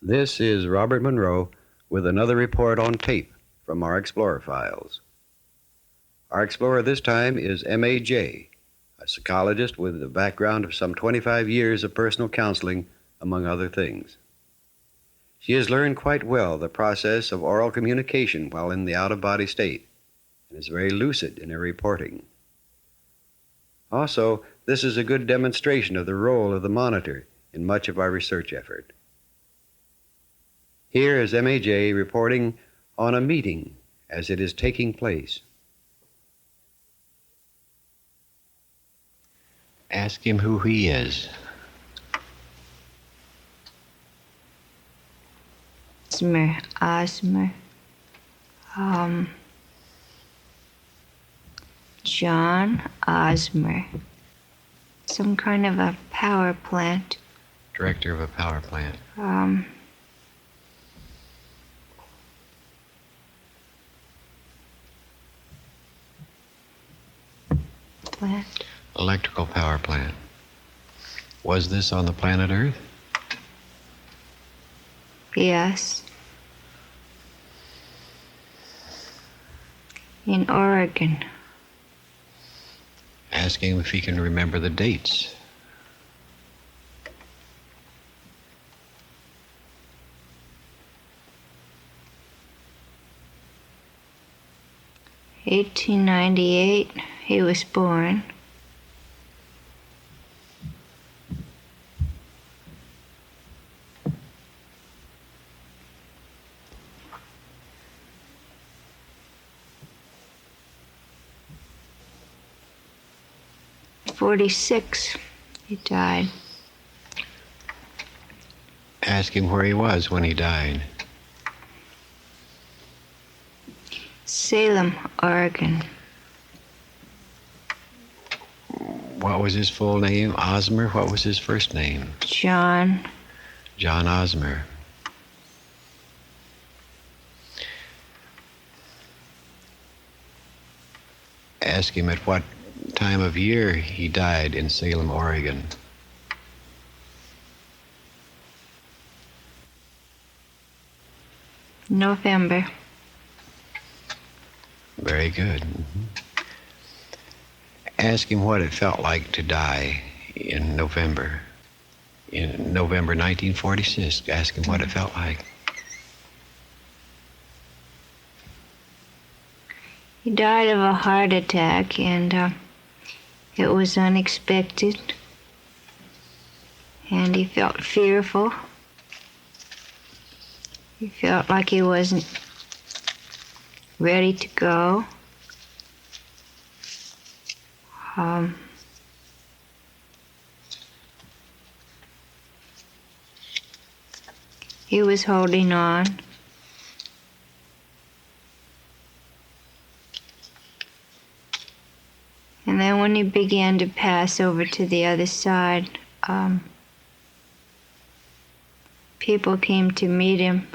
This is Robert Monroe with another report on tape from our Explorer files. Our explorer this time is MAJ, a psychologist with a background of some 25 years of personal counseling, among other things. She has learned quite well the process of oral communication while in the out-of-body state and is very lucid in her reporting. Also, this is a good demonstration of the role of the monitor in much of our research effort. Here is MAJ reporting on a meeting as it is taking place. Ask him who he is. Osmer. John Osmer. Some kind of a power plant. Director of a power plant. Plant. Electrical power plant. Was this on the planet Earth? Yes. In Oregon. Ask him if he can remember the dates. $1898, he was born. '46, he died. Ask him where he was when he died. Salem, Oregon. What was his full name? Osmer? What was his first name? John. John Osmer. Ask him at what time of year he died in Salem, Oregon. November. Very good. Ask him what it felt like to die in November 1946. Ask him what it felt like. He died of a heart attack, and it was unexpected. And he felt fearful. He felt like he wasn't ready to go. He was holding on. And then when he began to pass over to the other side, people came to meet him,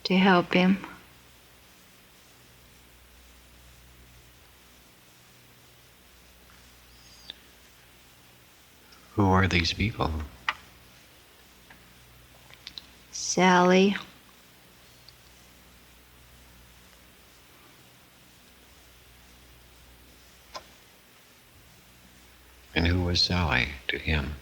to help him. Who are these people? Sally. And who was Sally to him?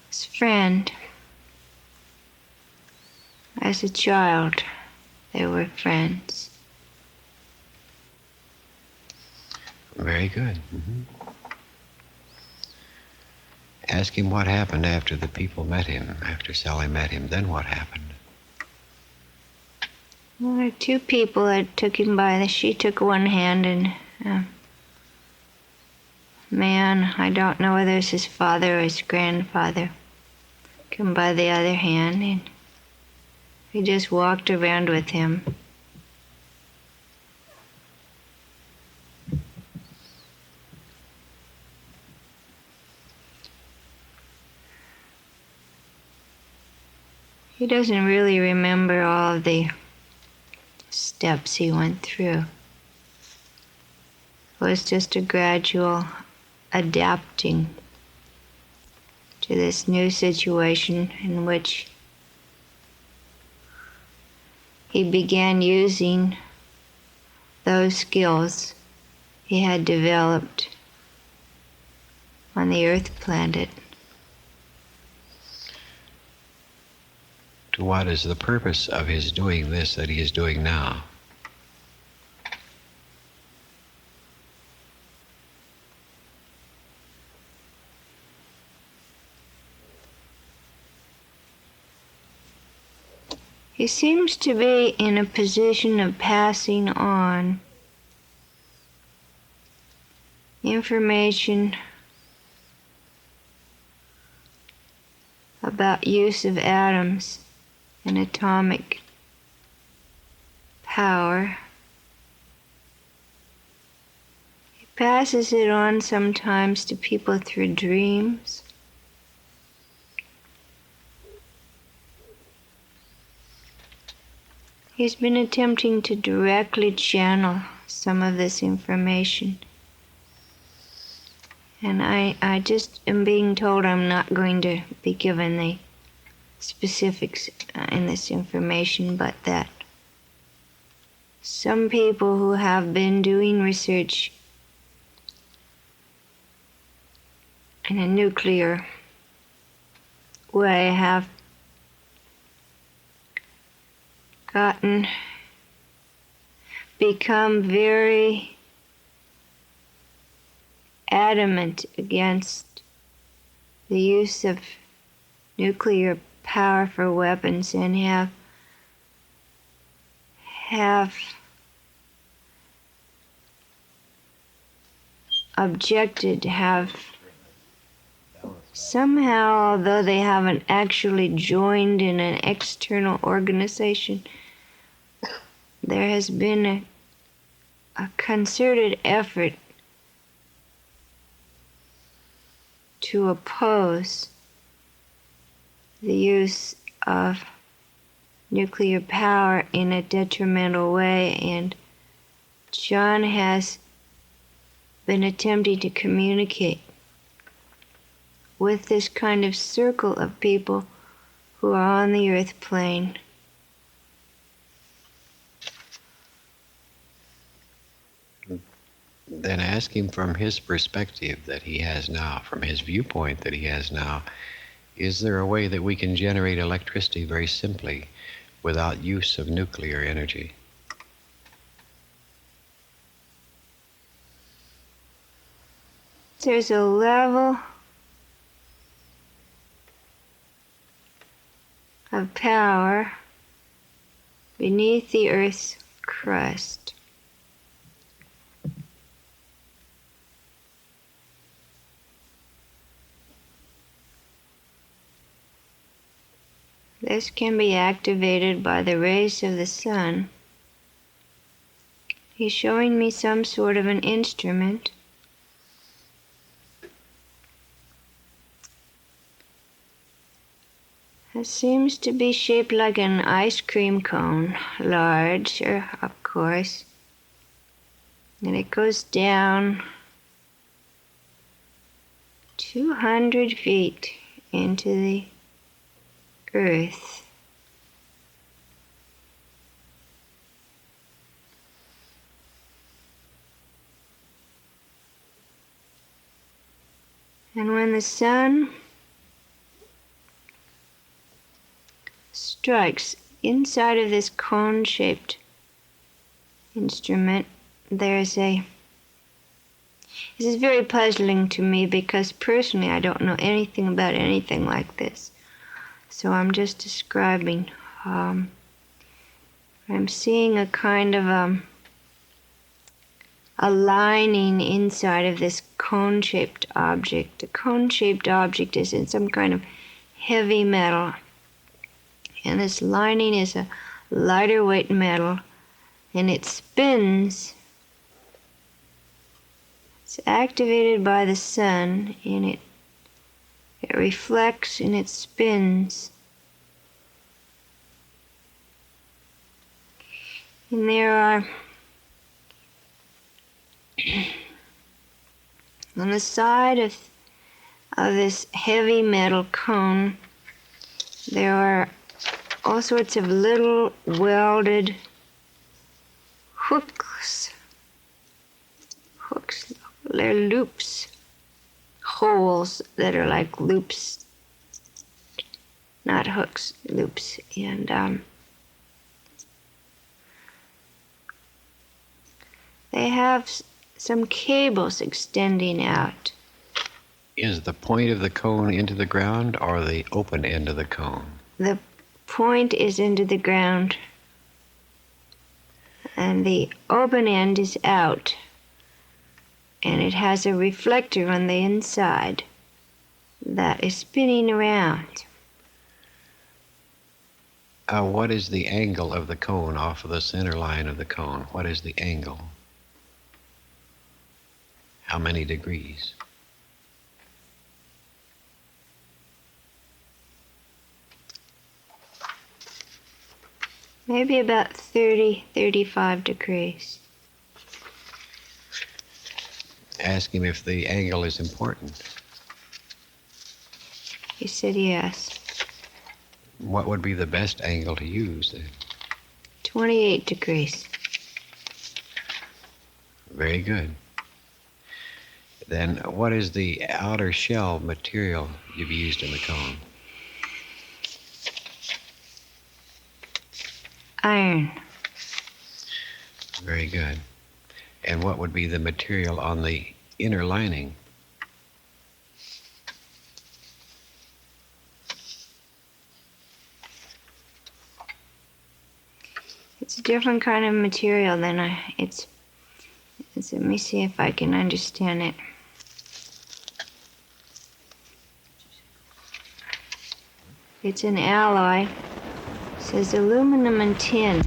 His friend. As a child, they were friends. Very good. Ask him what happened after the people met him, after Sally met him. Then what happened? Well, there were two people that took him by she took one hand, and man, I don't know whether it's his father or his grandfather, took him by the other hand, and he just walked around with him. He doesn't really remember all of the steps he went through. was just a gradual adapting to this new situation in which he began using those skills he had developed on the Earth planet. To what is the purpose of his doing this that he is doing now? He seems to be in a position of passing on information about use of atoms and atomic power. He passes it on sometimes to people through dreams. He's been attempting to directly channel some of this information. And I just am being told I'm not going to be given the specifics in this information, but that some people who have been doing research in a nuclear way have become very adamant against the use of nuclear power for weapons and have objected, have somehow, although they haven't actually joined in an external organization, there has been a concerted effort to oppose the use of nuclear power in a detrimental way, and John has been attempting to communicate with this kind of circle of people who are on the earth plane. Then ask him from his perspective that he has now, from his viewpoint that he has now, is there a way that we can generate electricity very simply without use of nuclear energy? There's a level of power beneath the Earth's crust. This can be activated by the rays of the sun. He's showing me some sort of an instrument. It seems to be shaped like an ice cream cone, large, of course. And it goes down 200 feet into the earth. And when the sun strikes inside of this cone-shaped instrument, this is very puzzling to me because personally I don't know anything about anything like this. So I'm just describing. I'm seeing a kind of a lining inside of this cone-shaped object. The cone-shaped object is in some kind of heavy metal. And this lining is a lighter weight metal. And it spins. It's activated by the sun, and it reflects and it spins. And there are On the side of this heavy metal cone, there are all sorts of little welded hooks. They're loops. Holes that are like loops. Not hooks, loops. And they have some cables extending out. Is the point of the cone into the ground or the open end of the cone? The point is into the ground, and the open end is out, and it has a reflector on the inside that is spinning around. What is the angle of the cone off of the center line of the cone? What is the angle? How many degrees? Maybe about 35 degrees. Ask him if the angle is important. He said yes. What would be the best angle to use then? 28 degrees. Very good. Then what is the outer shell material you've used in the cone? Iron. Very good. And what would be the material on the inner lining? It's a different kind of material than let me see if I can understand it. It's an alloy. It says aluminum and tin.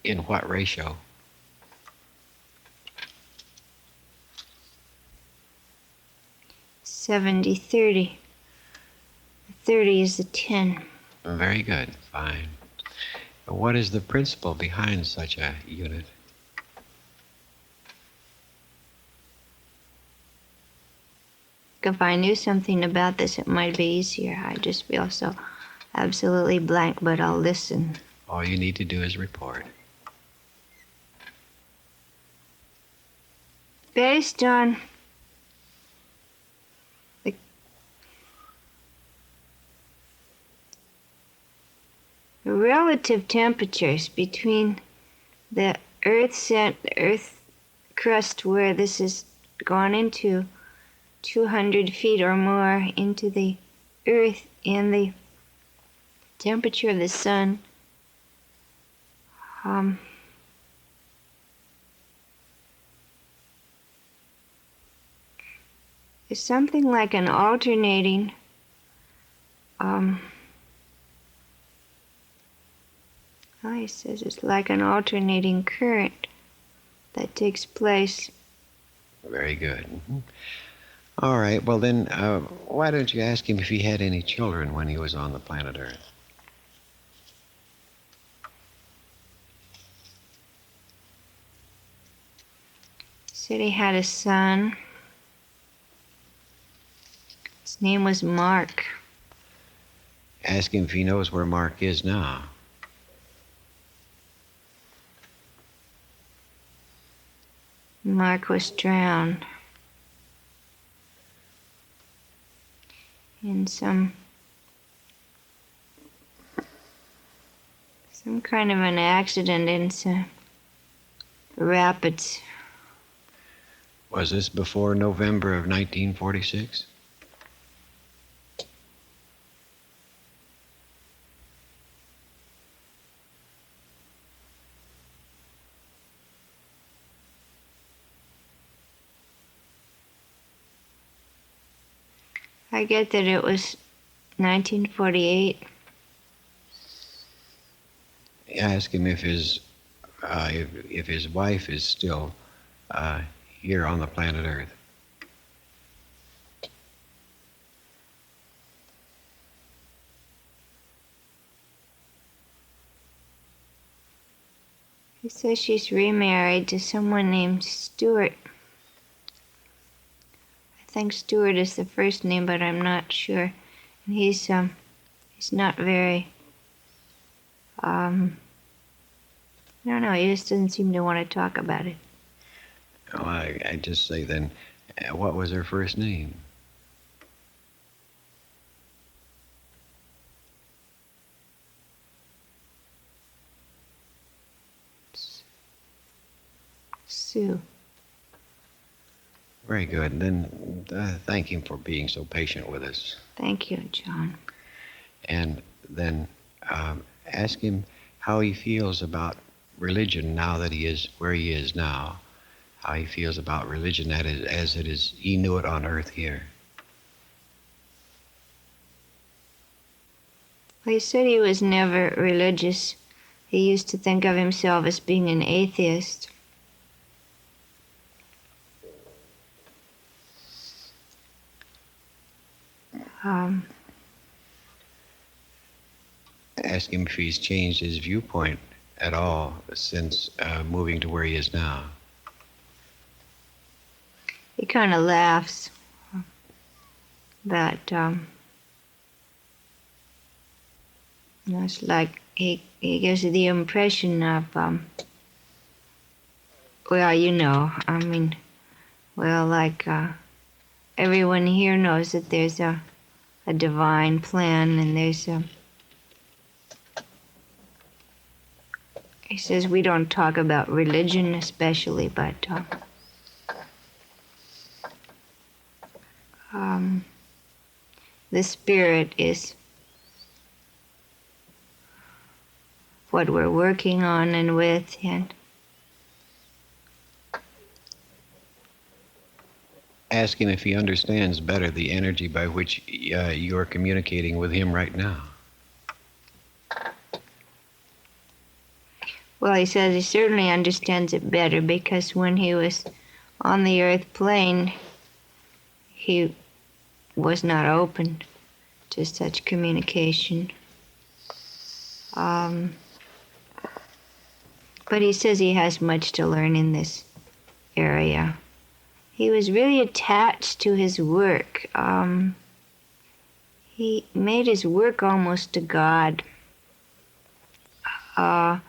In what ratio? 70-30. 30 is the tin. Very good. Fine. What is the principle behind such a unit? If I knew something about this, it might be easier. I just feel so absolutely blank, but I'll listen. All you need to do is report. Based on the relative temperatures between the earth crust where this has gone into 200 feet or more into the earth and the temperature of the sun, it's something like an alternating he says it's like an alternating current that takes place. Very good. All right. Well, then, why don't you ask him if he had any children when he was on the planet Earth? He said he had a son. His name was Mark. Ask him if he knows where Mark is now. Mark was drowned in some kind of an accident in some rapids. Was this before November of 1946? I get that it was 1948. Ask him if his wife is still here on the planet Earth. He says she's remarried to someone named Stuart. I think Stuart is the first name, but I'm not sure. And he's not very, I don't know, he just doesn't seem to want to talk about it. Oh, I just say then, what was her first name? Sue. Very good. Then thank him for being so patient with us. Thank you, John. And then ask him how he feels about religion now that he is where he is now. How he feels about religion as it is, he knew it on earth here. Well, he said he was never religious. He used to think of himself as being an atheist. Ask him if he's changed his viewpoint at all since moving to where he is now. He kind of laughs. But it's like he gives the impression of, well, you know, I mean, well, like everyone here knows that there's a divine plan, and there's a, he says we don't talk about religion especially, but the spirit is what we're working on and with, and Ask him if he understands better the energy by which you're communicating with him right now. well, he says he certainly understands it better because when he was on the earth plane, he was not open to such communication. But he says he has much to learn in this area. He was really attached to his work. He made his work almost a god. And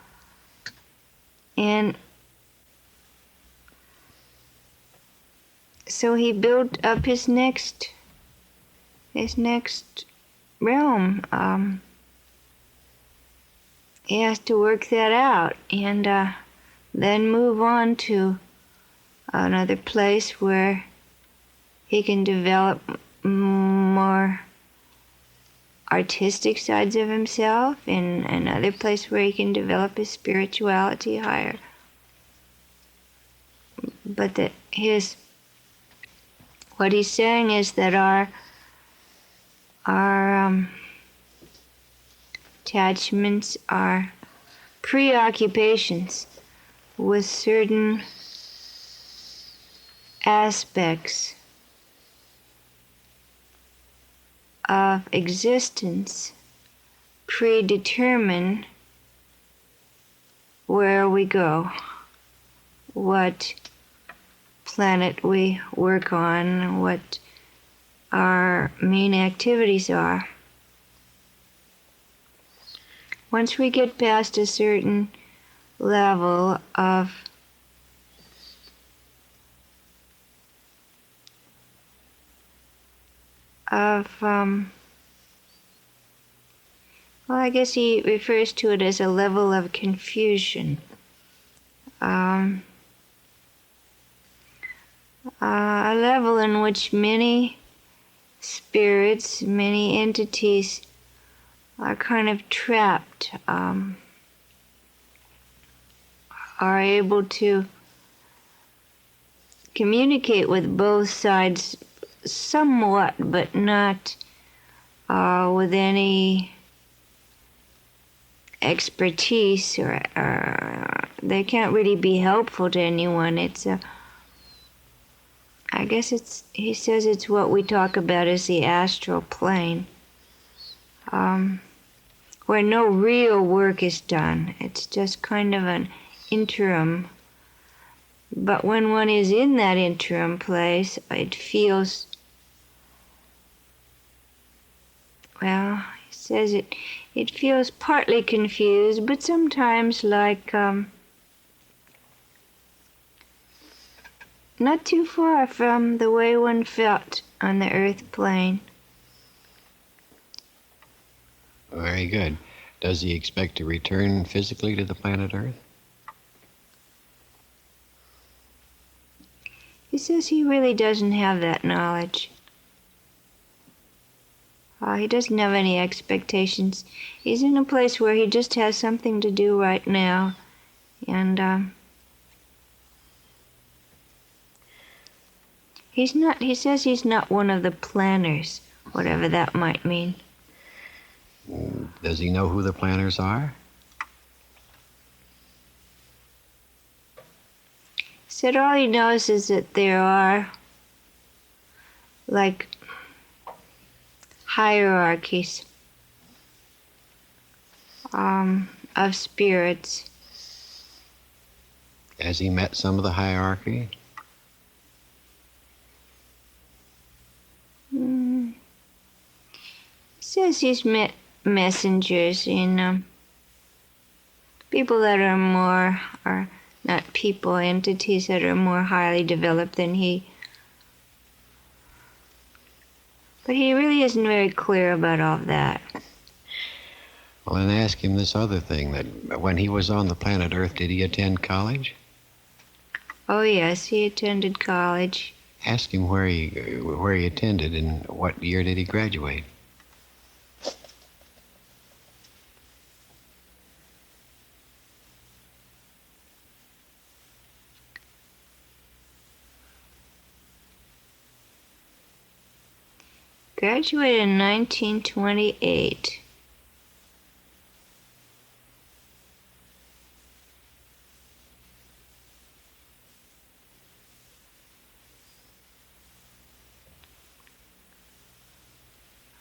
so he built up his next realm. He has to work that out and then move on to another place where he can develop more artistic sides of himself, in another place where he can develop his spirituality higher. But what he's saying is that our attachments, our preoccupations with certain aspects of existence predetermine where we go, what planet we work on, what our main activities are. Once we get past a certain level of well, I guess he refers to it as a level of confusion. A level in which many spirits, many entities are kind of trapped, are able to communicate with both sides somewhat, but not with any expertise, or they can't really be helpful to anyone. It's I guess he says it's what we talk about as the astral plane, where no real work is done. It's just kind of an interim. But when one is in that interim place, it feels, well, he says it feels partly confused, but sometimes like not too far from the way one felt on the earth plane. Very good. Does he expect to return physically to the planet Earth? He says he really doesn't have that knowledge. He doesn't have any expectations. He's in a place where he just has something to do right now. And he says he's not one of the planners, whatever that might mean. Does he know who the planners are? He said all he knows is that there are, like, hierarchies of spirits. Has he met some of the hierarchy? He says he's met messengers in people that are more, or not people, entities that are more highly developed than he. But he really isn't very clear about all of that. Well, then ask him this other thing, that when he was on the planet Earth, did he attend college? Oh yes, he attended college. Ask him where he attended and what year did he graduate. Graduated in 1928.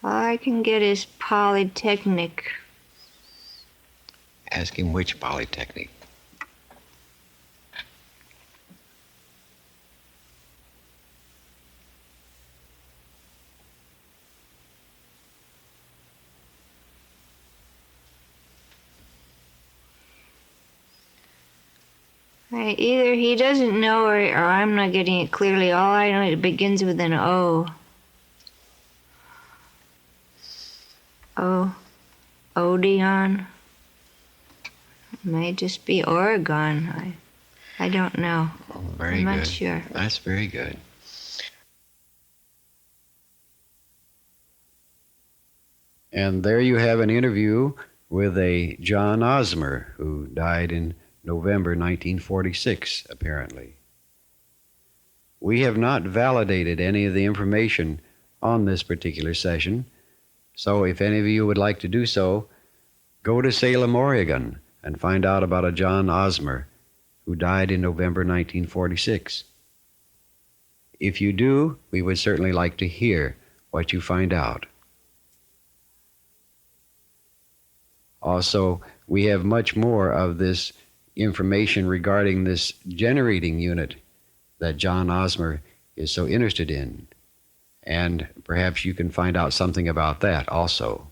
All I can get is Polytechnic. Ask him which polytechnic. Either he doesn't know or I'm not getting it clearly. All I know is it begins with an O. Odeon. It may just be Oregon. I don't know. Oh, very I'm good. not sure. That's very good. And there you have an interview with a John Osmer, who died in November 1946, apparently. We have not validated any of the information on this particular session, so if any of you would like to do so, go to Salem, Oregon, and find out about a John Osmer who died in November 1946. If you do, we would certainly like to hear what you find out. Also, we have much more of this information regarding this generating unit that John Osmer is so interested in, and perhaps you can find out something about that also.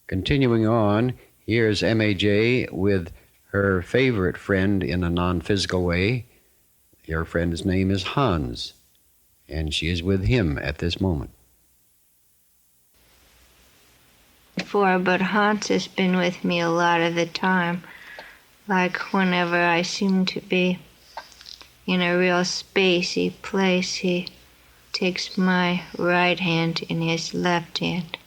Continuing on, here's MAJ with her favorite friend in a non-physical way. Her friend's name is Hans, and she is with him at this moment. But Hans has been with me a lot of the time. Like whenever I seem to be in a real spacey place, he takes my right hand in his left hand.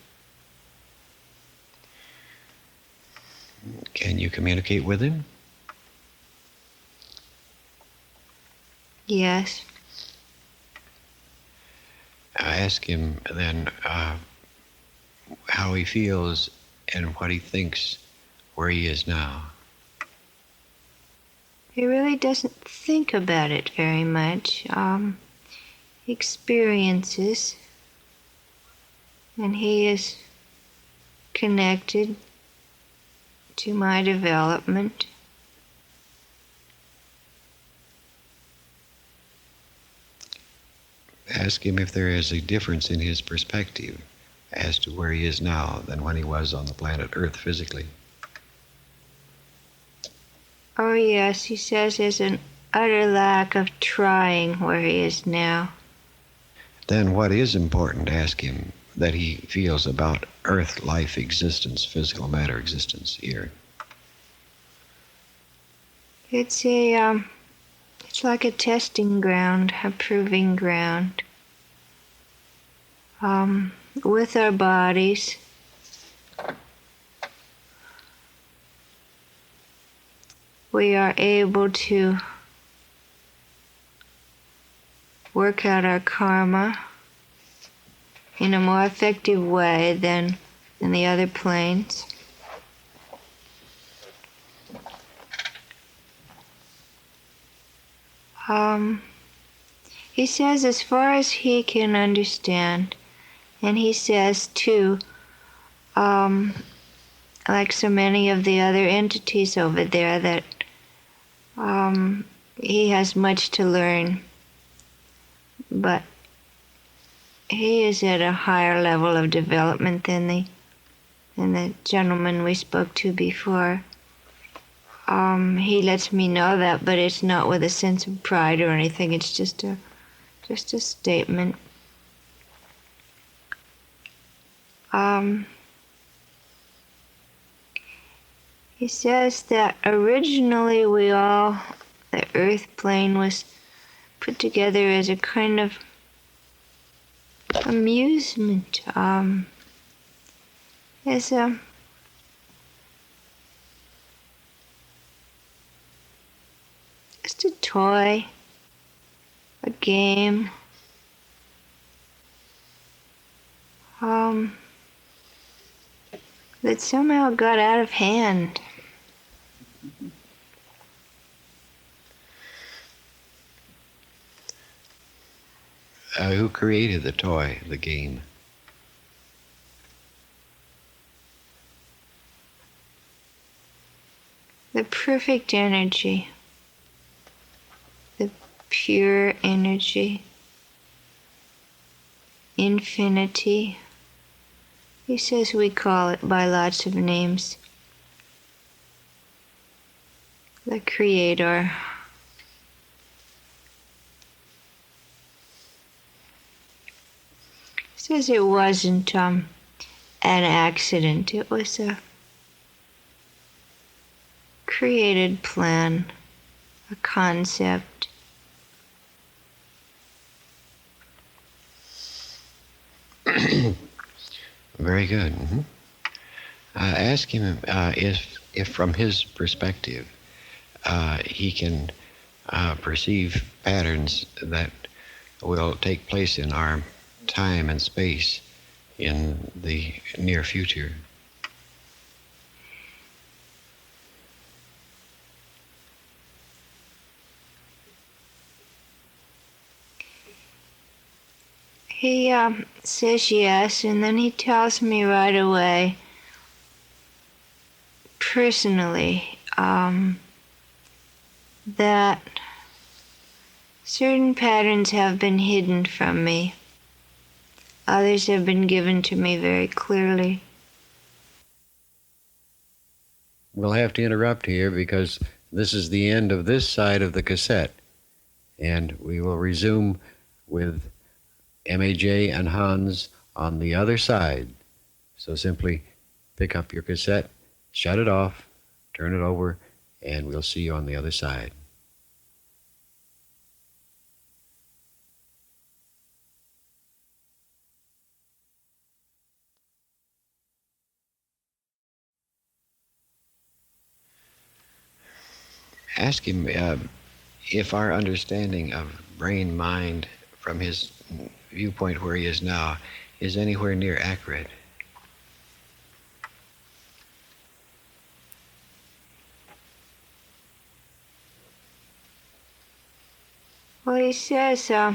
Can you communicate with him? Yes. Ask him then how he feels and what he thinks where he is now. He really doesn't think about it very much. He experiences, and he is connected to my development. Ask him if there is a difference in his perspective as to where he is now than when he was on the planet Earth physically. Oh yes, he says there's an utter lack of trying where he is now. Then what is important, ask him, that he feels about Earth life existence, physical matter existence here? It's like a testing ground, a proving ground. With our bodies, we are able to work out our karma in a more effective way than in the other planes. He says as far as he can understand, and he says too, like so many of the other entities over there, that he has much to learn, but he is at a higher level of development than the gentleman we spoke to before. He lets me know that, but it's not with a sense of pride or anything. It's just a statement. He says that originally the Earth plane was put together as a kind of amusement, as just a toy, a game, that somehow got out of hand. Who created the toy, the game? The perfect energy, the pure energy, infinity. He says we call it by lots of names. The Creator. He says it wasn't an accident. It was a created plan, a concept. Very good. Mm-hmm. Ask him if from his perspective, he can perceive patterns that will take place in our time and space in the near future. He says yes, and then he tells me right away, personally, that certain patterns have been hidden from me. Others have been given to me very clearly. We'll have to interrupt here because this is the end of this side of the cassette, and we will resume with MAJ and Hans on the other side. So simply pick up your cassette, shut it off, turn it over, and we'll see you on the other side. Ask him if our understanding of brain-mind from his viewpoint where he is now is anywhere near accurate. Well, he says there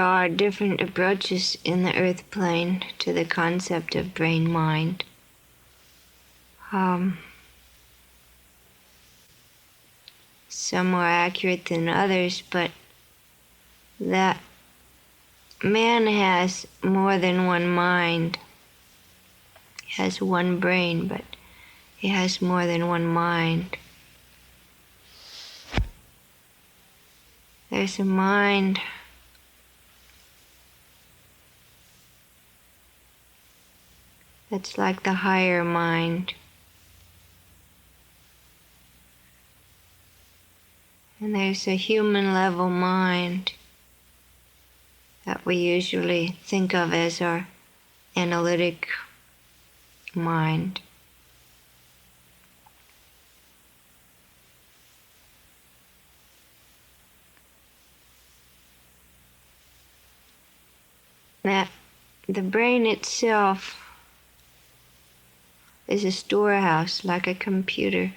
are different approaches in the Earth plane to the concept of brain-mind. Um, some more accurate than others, but that man has more than one mind. He has one brain, but he has more than one mind. There's a mind that's like the higher mind. And there's a human level mind that we usually think of as our analytic mind. That the brain itself is a storehouse like a computer.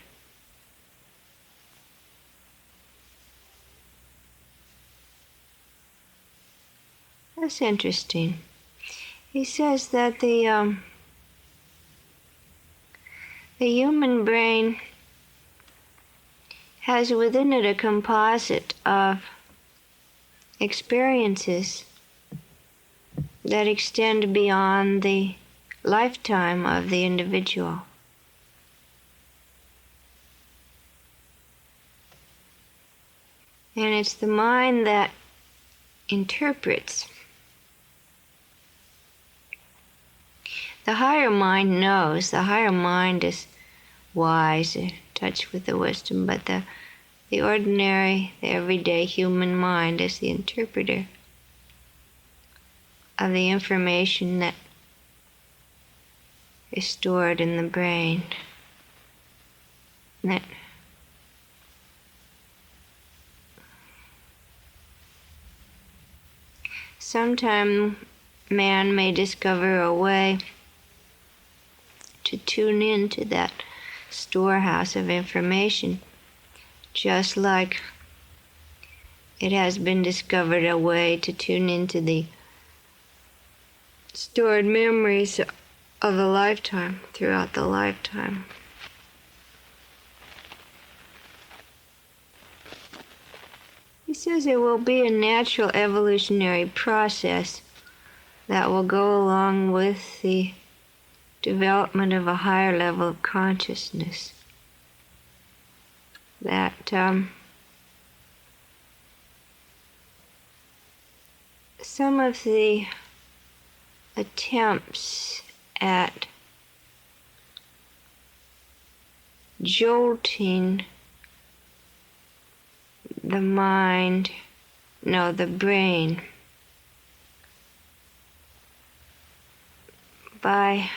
That's interesting. He says that the human brain has within it a composite of experiences that extend beyond the lifetime of the individual. And it's the mind that interprets. The higher mind knows. The higher mind is wise, in touch with the wisdom, but the ordinary, the everyday human mind is the interpreter of the information that is stored in the brain. That sometime man may discover a way to tune into that storehouse of information, just like it has been discovered a way to tune into the stored memories of a lifetime, throughout the lifetime. He says there will be a natural evolutionary process that will go along with the development of a higher level of consciousness. That some of the attempts at jolting the brain by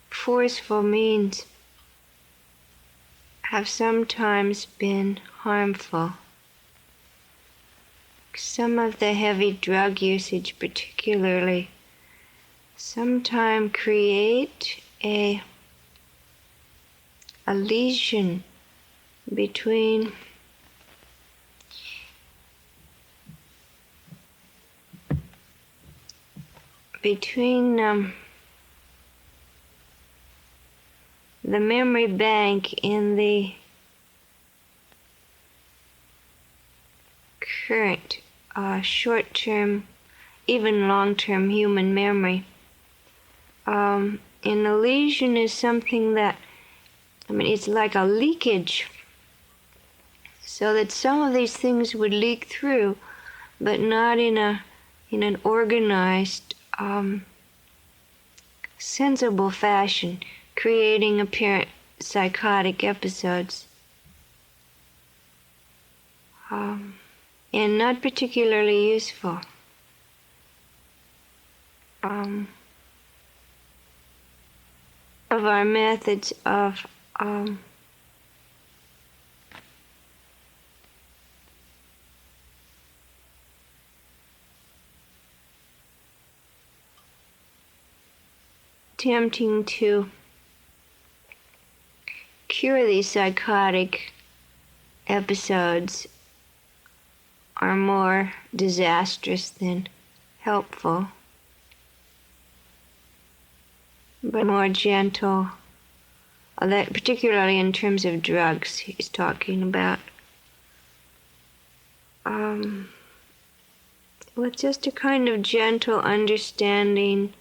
forceful means have sometimes been harmful. Some of the heavy drug usage particularly sometimes create a lesion between the memory bank in the current short-term, even long-term human memory. And a lesion is something that, it's like a leakage, so that some of these things would leak through, but not in an organized, sensible fashion, creating apparent psychotic episodes. And not particularly useful. Of our methods of attempting to cure these psychotic episodes are more disastrous than helpful. but more gentle. That particularly in terms of drugs, he's talking about. With just a kind of gentle understanding,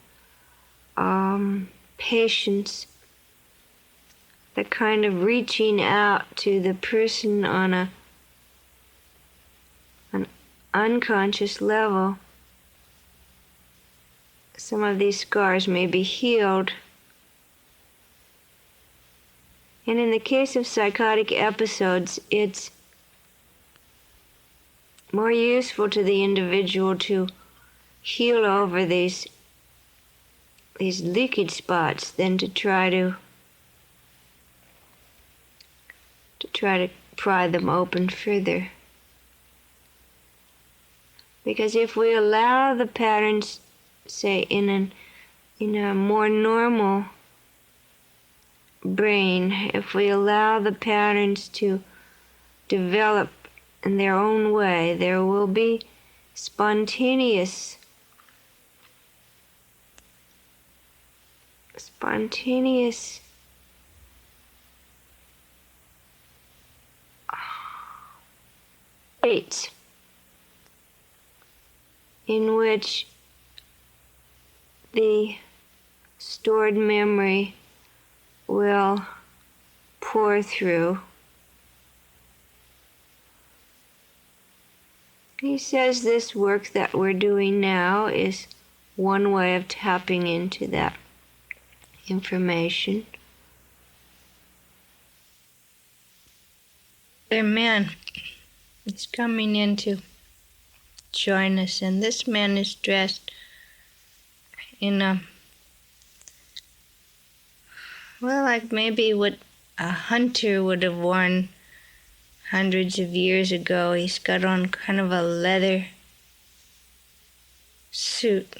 patience, the kind of reaching out to the person on an unconscious level. Some of these scars may be healed. And in the case of psychotic episodes, it's more useful to the individual to heal over these leakage spots than to try to pry them open further. Because if we allow the patterns, say in a more normal brain, if we allow the patterns to develop in their own way, there will be spontaneous states in which the stored memory will pour through. He says this work that we're doing now is one way of tapping into that information. Their man is coming in to join us, and this man is dressed in like maybe what a hunter would have worn hundreds of years ago. He's got on kind of a leather suit.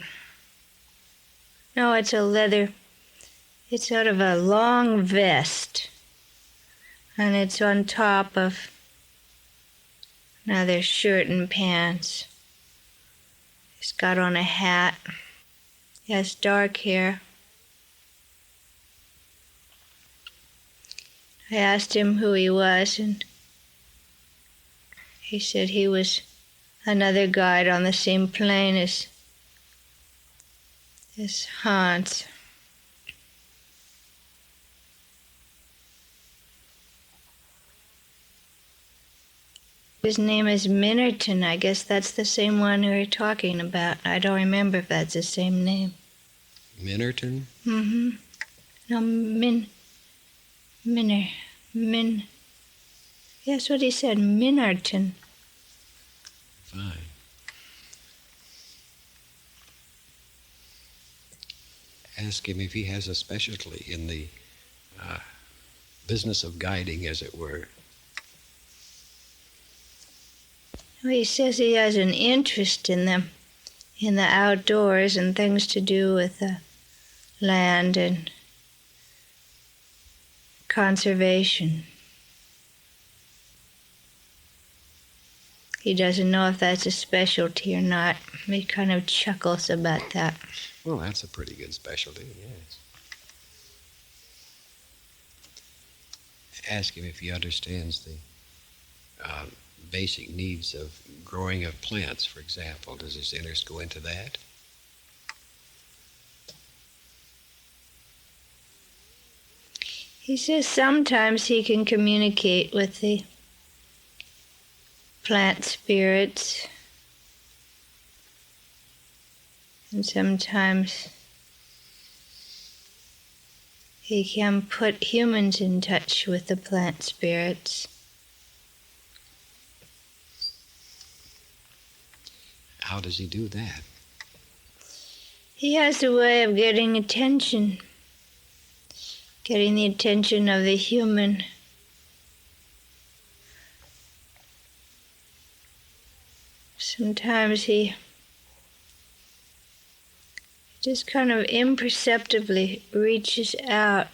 No, it's sort of a long vest, and it's on top of another shirt and pants. He's got on a hat. He has dark hair. I asked him who he was, and he said he was another guide on the same plane as Hans. His name is Minnerton. I guess that's the same one we were talking about. I don't remember if that's the same name. Minnerton? Mm-hmm. No, Yes, what he said, Minnerton. Fine. Ask him if he has a specialty in the business of guiding, as it were. Well, he says he has an interest in the outdoors and things to do with the land and conservation. He doesn't know if that's a specialty or not. He kind of chuckles about that. Well, that's a pretty good specialty, yes. Ask him if he understands the basic needs of growing of plants, for example. Does his interest go into that? He says sometimes he can communicate with the plant spirits, and sometimes he can put humans in touch with the plant spirits. How does he do that? He has a way of getting the attention of the human. Sometimes he just kind of imperceptibly reaches out.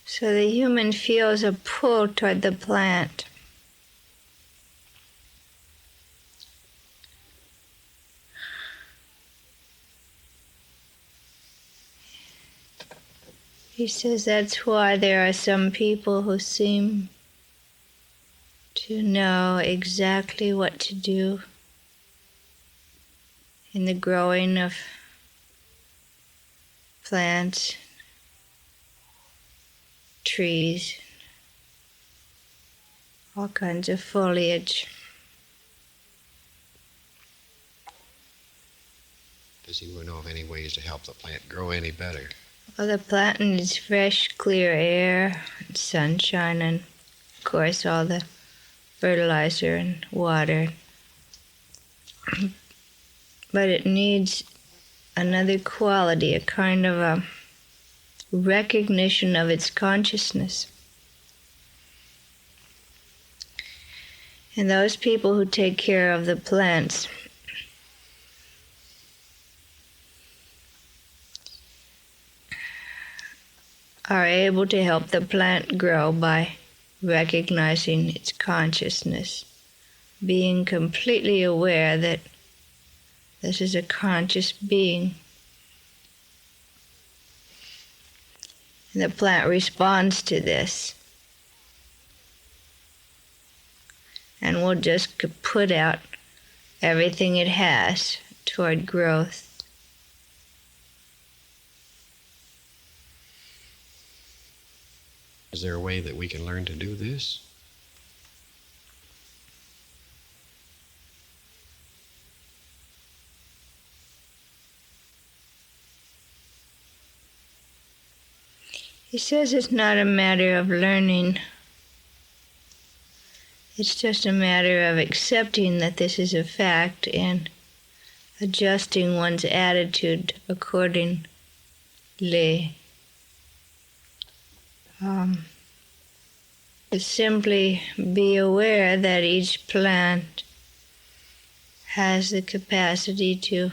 So the human feels a pull toward the plant. He says that's why there are some people who seem to know exactly what to do in the growing of plants, trees, all kinds of foliage. Does he know of any ways to help the plant grow any better? Well, the plant needs fresh, clear air, and sunshine, and of course all the fertilizer and water. But it needs another quality, a kind of a recognition of its consciousness. And those people who take care of the plants are able to help the plant grow by recognizing its consciousness, being completely aware that this is a conscious being. And the plant responds to this and will just put out everything it has toward growth. Is there a way that we can learn to do this? He says it's not a matter of learning. It's just a matter of accepting that this is a fact and adjusting one's attitude accordingly. To simply be aware that each plant has the capacity to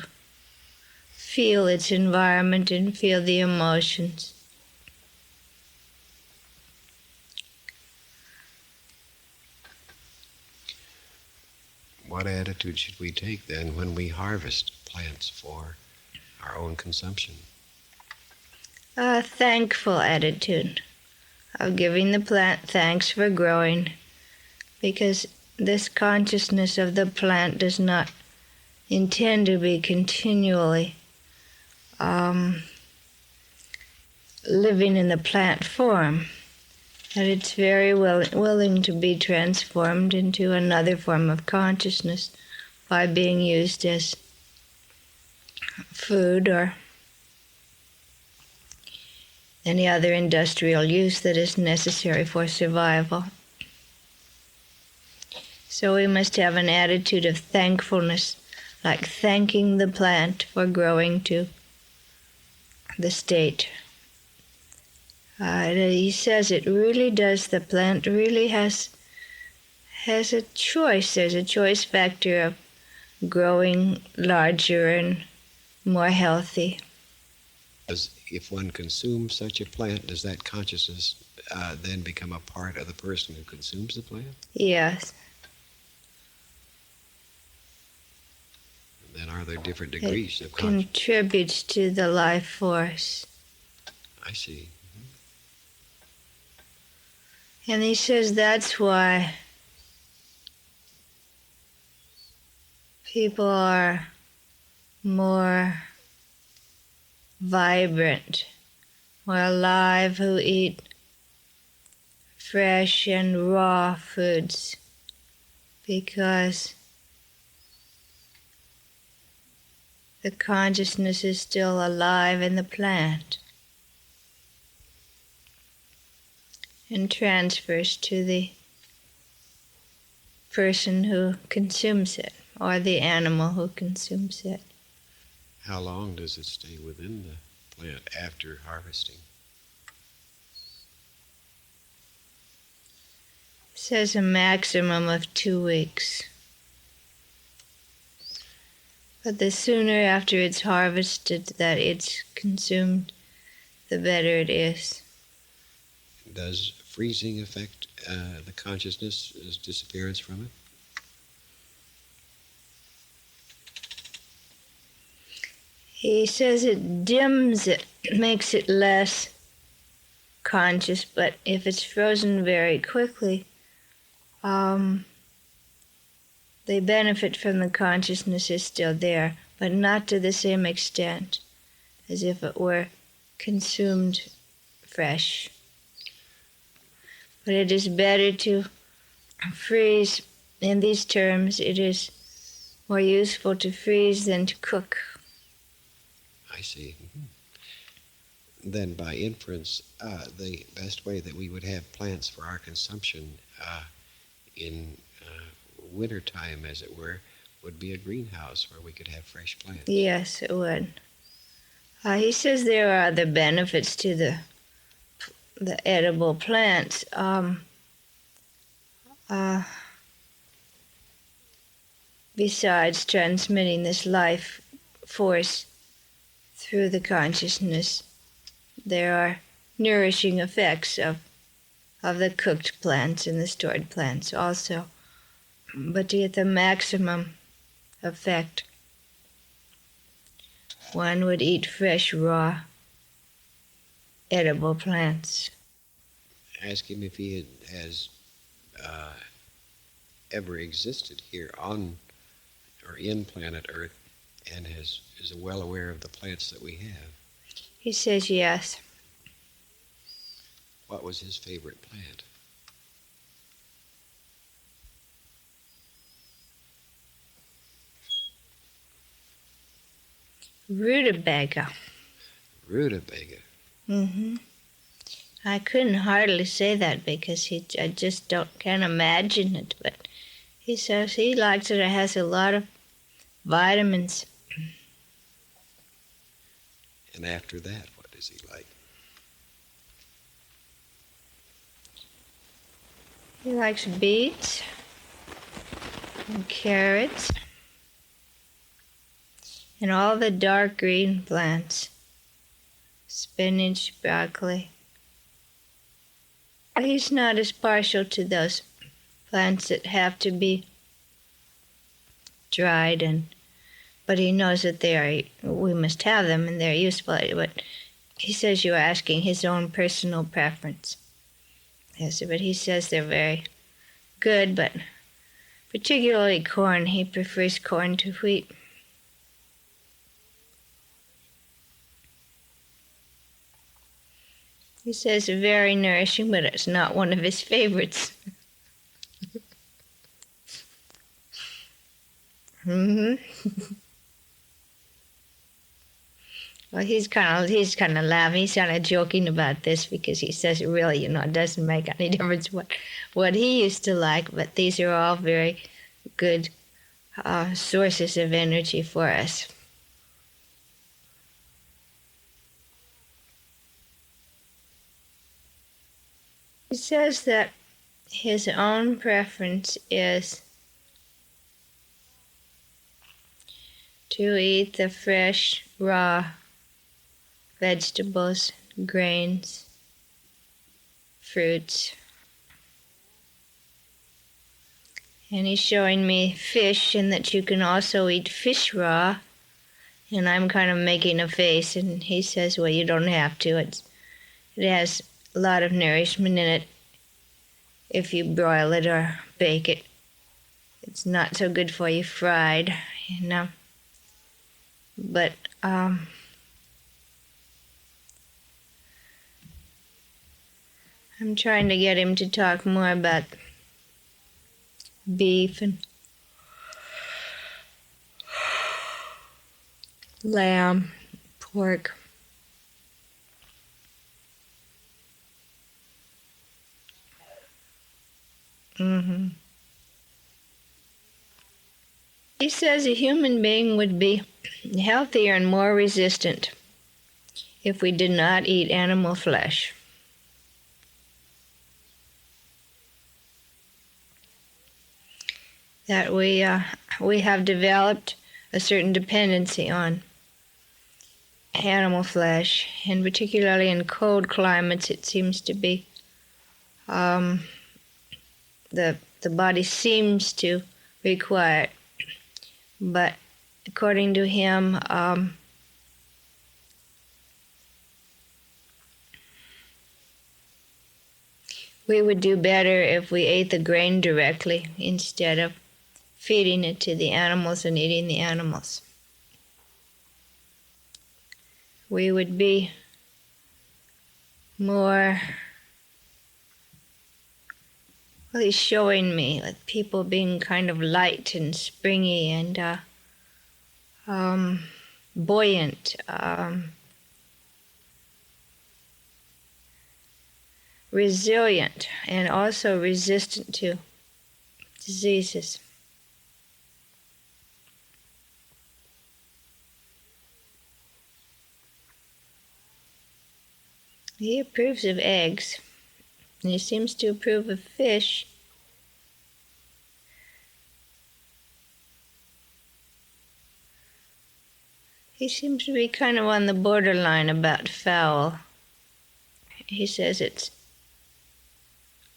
feel its environment and feel the emotions. What attitude should we take then when we harvest plants for our own consumption? A thankful attitude of giving the plant thanks for growing, because this consciousness of the plant does not intend to be continually living in the plant form, that it's very willing to be transformed into another form of consciousness by being used as food or any other industrial use that is necessary for survival. So we must have an attitude of thankfulness, like thanking the plant for growing to the state. He says it really does, the plant really has a choice. There's a choice factor of growing larger and more healthy. If one consumes such a plant, does that consciousness then become a part of the person who consumes the plant? Yes. Then are there different degrees of consciousness? Contributes to the life force. I see. And he says that's why people are more vibrant, more alive, who eat fresh and raw foods, because the consciousness is still alive in the plant and transfers to the person who consumes it or the animal who consumes it. How long does it stay within the plant after harvesting? It says a maximum of 2 weeks. But the sooner after it's harvested that it's consumed, the better it is. Does freezing affect the consciousness as disappearance from it? He says it dims it, makes it less conscious, but if it's frozen very quickly, they benefit from the consciousness is still there, but not to the same extent as if it were consumed fresh. But it is better to freeze. In these terms, it is more useful to freeze than to cook. I see. Then by inference, the best way that we would have plants for our consumption in wintertime, as it were, would be a greenhouse where we could have fresh plants. Yes, it would. He says there are other benefits to the edible plants. Besides transmitting this life force through the consciousness, there are nourishing effects of the cooked plants and the stored plants also. But to get the maximum effect, one would eat fresh, raw, edible plants. Ask him if he has ever existed here on or in planet Earth and is well aware of the plants that we have. He says yes. What was his favorite plant? Rutabaga. Rutabaga. Mm-hmm. I couldn't hardly say that because I just can't imagine it, but he says he likes it. It has a lot of vitamins. And after that, what does he like? He likes beets and carrots and all the dark green plants. Spinach, broccoli. He's not as partial to those plants that have to be dried, but he knows that we must have them and they're useful. But he says you're asking his own personal preference. Yes, but he says they're very good, but particularly corn. He prefers corn to wheat. He says very nourishing, but it's not one of his favorites. Mm-hmm. Well, he's kind of laughing. He's kind of joking about this because he says, really, it doesn't make any difference what he used to like. But these are all very good sources of energy for us. He says that his own preference is to eat the fresh, raw vegetables, grains, fruits. And he's showing me fish and that you can also eat fish raw. And I'm kind of making a face, and he says, well, you don't have to. It has a lot of nourishment in it if you broil it or bake it. It's not so good for you fried, But I'm trying to get him to talk more about beef and lamb, pork. Mm-hmm. He says a human being would be healthier and more resistant if we did not eat animal flesh. That we have developed a certain dependency on animal flesh, and particularly in cold climates, it seems to be the body seems to require it. But according to him, we would do better if we ate the grain directly instead of feeding it to the animals and eating the animals. We would be more, well, he's showing me like people being kind of light and springy and buoyant, resilient, and also resistant to diseases. He approves of eggs, and he seems to approve of fish. He seems to be kind of on the borderline about fowl. He says it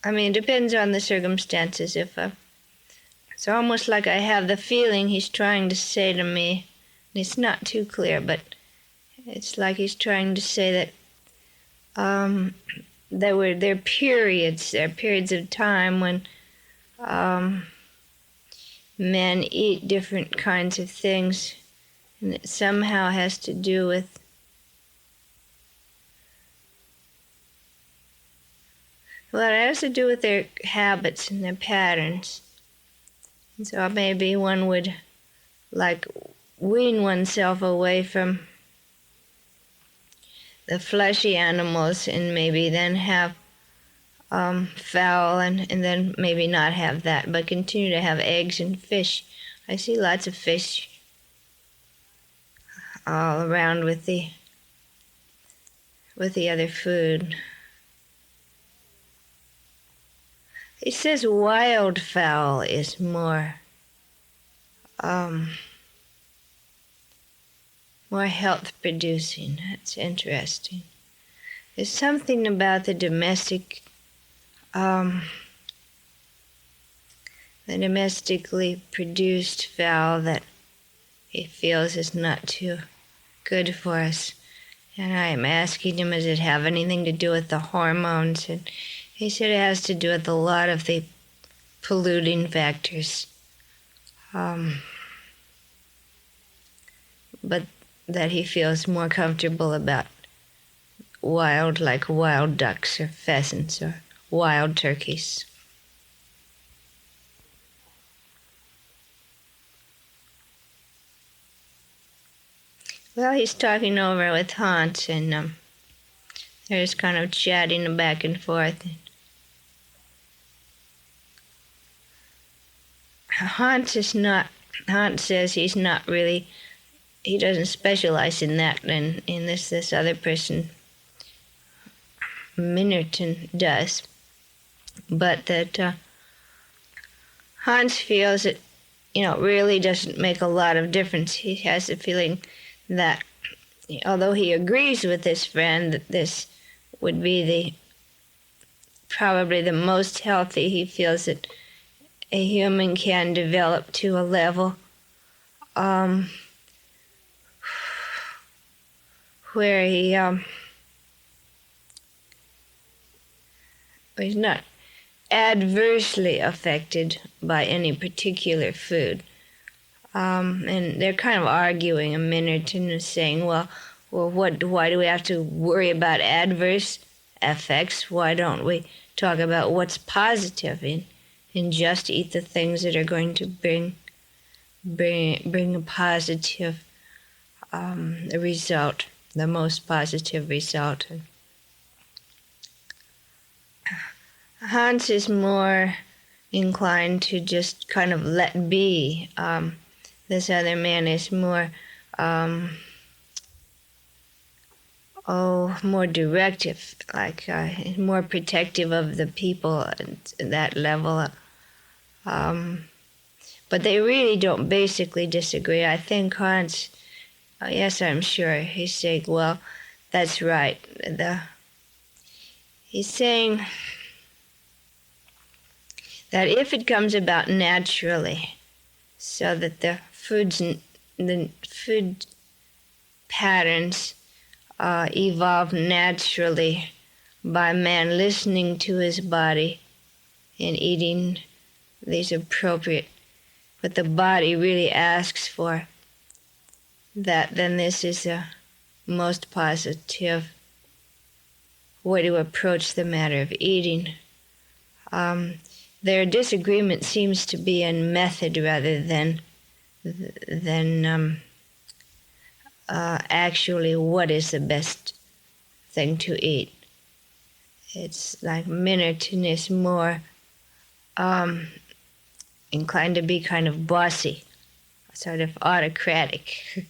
depends on the circumstances. It's almost like I have the feeling he's trying to say to me, and it's not too clear, but it's like he's trying to say that there are periods of time when men eat different kinds of things, and it somehow has to do with it has to do with their habits and their patterns. And so maybe one would wean oneself away from the fleshy animals and maybe then have fowl and then maybe not have that, but continue to have eggs and fish. I see lots of fish all around with the other food. He says wildfowl is more health producing. That's interesting. There's something about the domestically produced fowl that he feels is not too good for us. And I am asking him, does it have anything to do with the hormones? And he said it has to do with a lot of the polluting factors. But that he feels more comfortable about like wild ducks or pheasants or wild turkeys. Well, he's talking over with Hans, and they're just kind of chatting back and forth. Hans says he's not really, he doesn't specialize in that, and in this other person, Minnerton, does. But that Hans feels it, really doesn't make a lot of difference. He has the feeling that although he agrees with his friend that this would be probably the most healthy, he feels that a human can develop to a level where he's not adversely affected by any particular food. And they're kind of arguing a minute and saying, well, why do we have to worry about adverse effects? Why don't we talk about what's positive and just eat the things that are going to bring a positive result, the most positive result. Hans is more inclined to just kind of let be. This other man is more more directive, more protective of the people at that level. But they really don't basically disagree. I think Hans, yes, I'm sure, he's saying, well, that's right. He's saying that if it comes about naturally, so that the food patterns evolve naturally by man listening to his body and eating these appropriate, what the body really asks for, then this is a most positive way to approach the matter of eating. Their disagreement seems to be in method rather than actually what is the best thing to eat. It's like Minnerton is more inclined to be kind of bossy, sort of autocratic,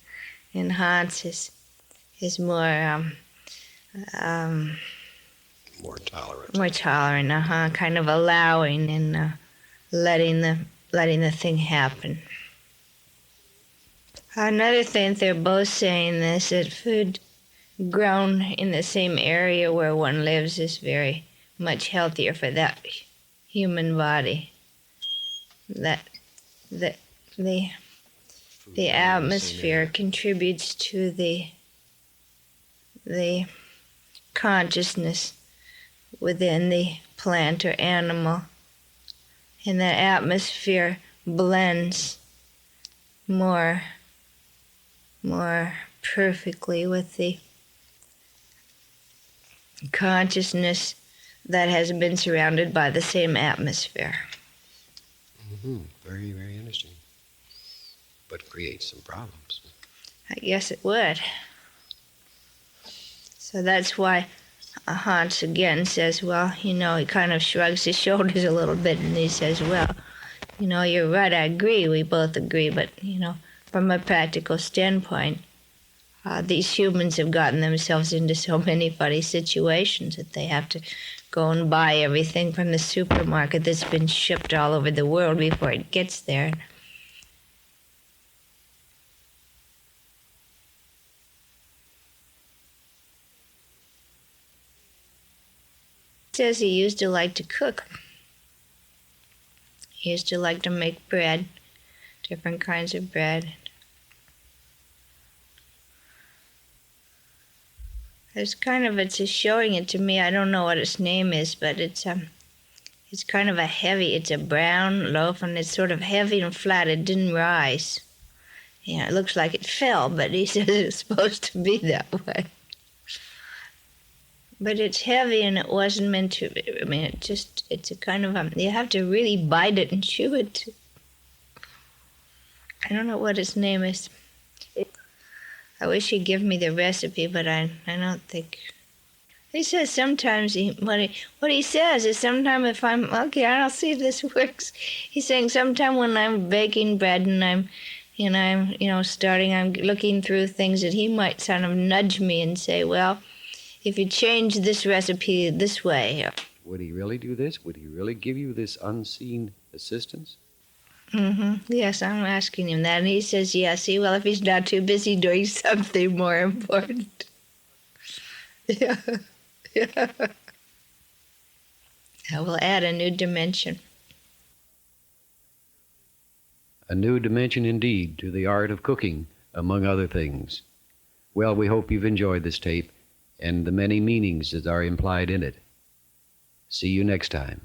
and Hans is more More tolerant. more tolerant, kind of allowing and letting the thing happen. Another thing they're both saying is that food grown in the same area where one lives is very much healthier for that human body. That the atmosphere contributes to the consciousness within the plant or animal, and that atmosphere blends more perfectly with the consciousness that has been surrounded by the same atmosphere. Very, very interesting. But creates some problems. I guess it would. So that's why Hans again says, well, he kind of shrugs his shoulders a little bit and he says, well, you're right, I agree, we both agree, but, from a practical standpoint, these humans have gotten themselves into so many funny situations that they have to go and buy everything from the supermarket that's been shipped all over the world before it gets there. He says he used to like to cook. He used to like to make bread, different kinds of bread. It's just showing it to me. I don't know what its name is, but it's kind of it's a brown loaf, and it's sort of heavy and flat. It didn't rise. It looks like it fell, but he says it's supposed to be that way. But it's heavy, and it wasn't meant to. I mean, it's a kind of you have to really bite it and chew it. I don't know what its name is. I wish he'd give me the recipe, but I don't think. He says sometimes what he says is sometimes if I'm okay, I'll see if this works. He's saying sometime when I'm baking bread and I'm starting, I'm looking through things that he might sort of nudge me and say, well, if you change this recipe this way. Would he really do this? Would he really give you this unseen assistance? Yes, I'm asking him that, and he says yes. Well, if he's not too busy doing something more important. Yeah. I will add a new dimension. A new dimension indeed to the art of cooking, among other things. Well, we hope you've enjoyed this tape and the many meanings that are implied in it. See you next time.